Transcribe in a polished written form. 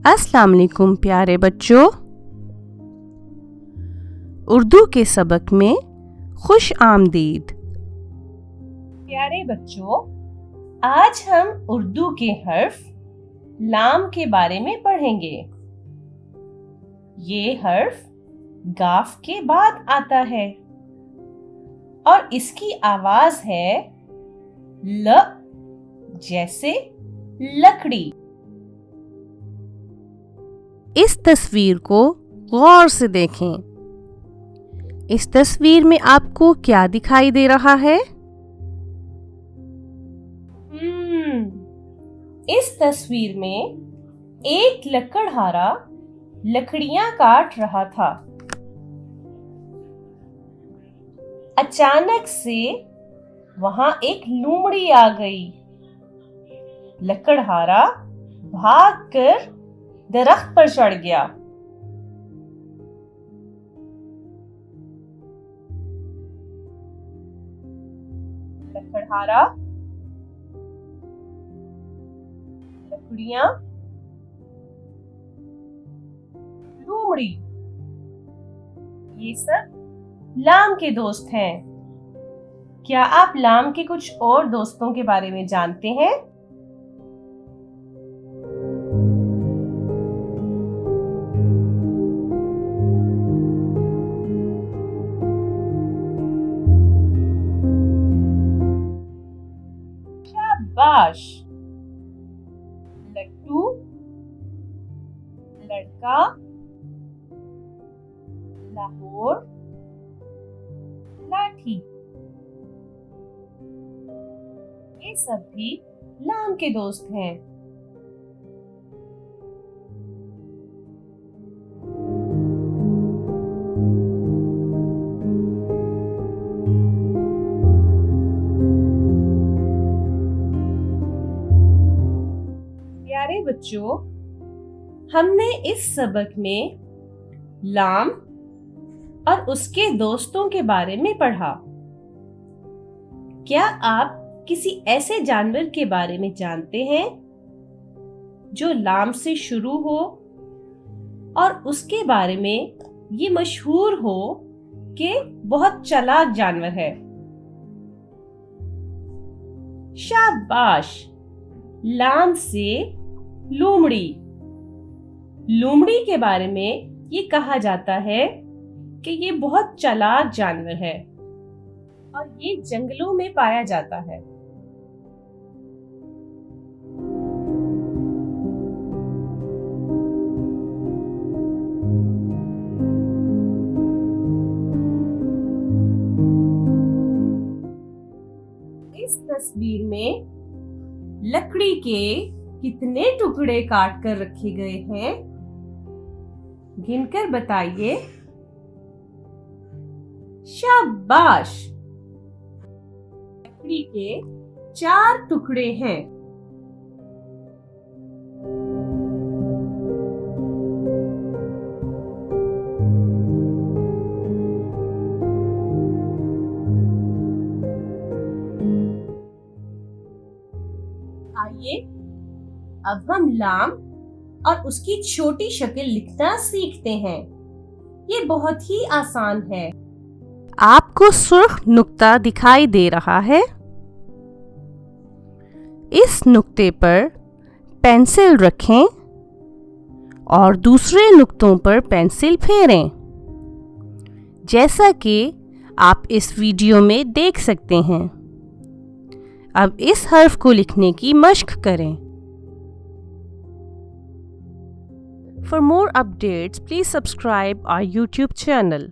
अस्सलाम वालेकुम प्यारे बच्चों। उर्दू के सबक में खुश आमदीद। प्यारे बच्चों, आज हम उर्दू के हर्फ लाम के बारे में पढ़ेंगे। ये हर्फ गाफ के बाद आता है और इसकी आवाज है ल, जैसे लकड़ी। इस तस्वीर को गौर से देखें। इस तस्वीर में आपको क्या दिखाई दे रहा है? इस तस्वीर में एक लकड़हारा लकड़ियां काट रहा था। अचानक से वहां एक लोमड़ी आ गई। लकड़हारा भागकर दरख्त पर चढ़ गया। लकड़हारा लकड़ियां, लोमड़ी, ये सब लाम के दोस्त हैं। क्या आप लाम के कुछ और दोस्तों के बारे में जानते हैं? शाबाश। लट्टू, लड़का, लाहौर, लाठी, ये सब भी लाम के दोस्त हैं। प्यारे बच्चों, हमने इस सबक में लाम और उसके दोस्तों के बारे में पढ़ा। क्या आप किसी ऐसे जानवर के बारे में जानते हैं जो लाम से शुरू हो और उसके बारे में ये मशहूर हो कि बहुत चालाक जानवर है? शाबाश। लाम से लोमड़ी। लोमड़ी के बारे में ये कहा जाता है कि ये बहुत चालाक जानवर है और ये जंगलों में पाया जाता है। इस तस्वीर में लकड़ी के कितने टुकड़े काट कर रखे गए हैं? गिनकर बताइए। शाबाश। लकड़ी के 4 टुकड़े हैं। आइए अब हम लाम और उसकी छोटी शक्ल लिखना सीखते हैं। ये बहुत ही आसान है। आपको सुर्ख नुक्ता दिखाई दे रहा है। इस नुक्ते पर पेंसिल रखें और दूसरे नुक्तों पर पेंसिल फेरें, जैसा कि आप इस वीडियो में देख सकते हैं। अब इस हर्फ को लिखने की मश्क करें। For more updates, please subscribe our YouTube channel.